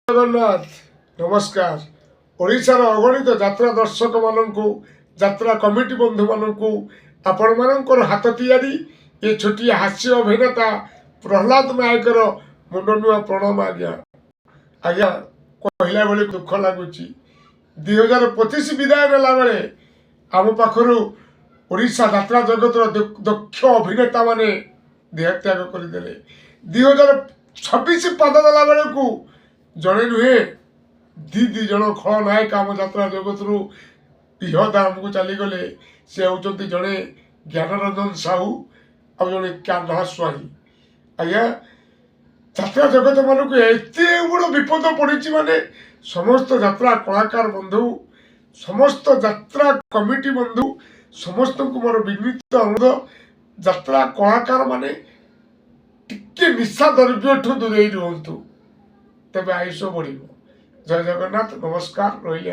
जगन्नाथ नमस्कार। ओडिशार अगणित यात्रा दर्शक मानू यात्रा कमिटी बंधु मानू आपण मानकर हाथ तियारी ये छोटिया हास्य अभिनेता प्रहलाद नायकर मुंड नुआ प्रणाम। आज्ञा आज्ञा कहला बेले दुख लगुच 2025 विदाय नेला बेले आम पाखर ओडिशा यात्रा जगतर दक्ष अभिनेता माने देहत्याग करदे। 2026 पाद देला बेलू जड़े नुहे दी जन खलनायक आम यात्रा जगत इहदा आमको चलीगले से होती जड़े ज्ञानरंजन साहू और जड़े कान्हा स्वाई। आज्ञा यात्रा जगत मानक एत बड़ विपद पड़ी माने समस्त यात्रा कलाकार बंधु समस्त यात्रा कमिटी बंधु समस्त को मोर विनीत अनुरोध यात्रा कलाकार माने टिके निशा द्रव्य ठू दूरे रुहतु तेज आयुष बढ़। जय जगन्नाथ नमस्कार रही।